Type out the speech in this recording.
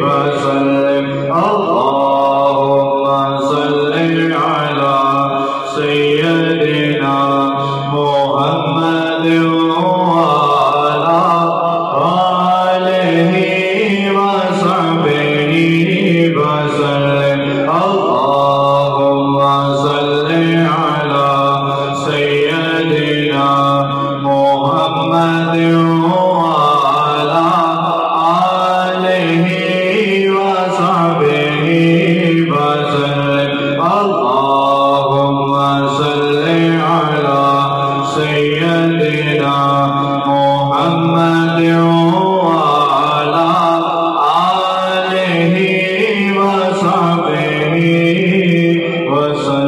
वसल्लिम। अल्लाहुम्मा सल्लि अला सय्यदिना मुहम्मद व अला आलिहि व सहबिहि वसल्लिम। अल्लाहुम्मा सल्लि अला सय्यदिना मुहम्मद व अला आलिहि व सहबिहि वसल्लिम। अल्लाहुम्मा सल्लि अला सय्यदिना मुहम्मद व अला आलिहि व सहबिहि वसल्लिम।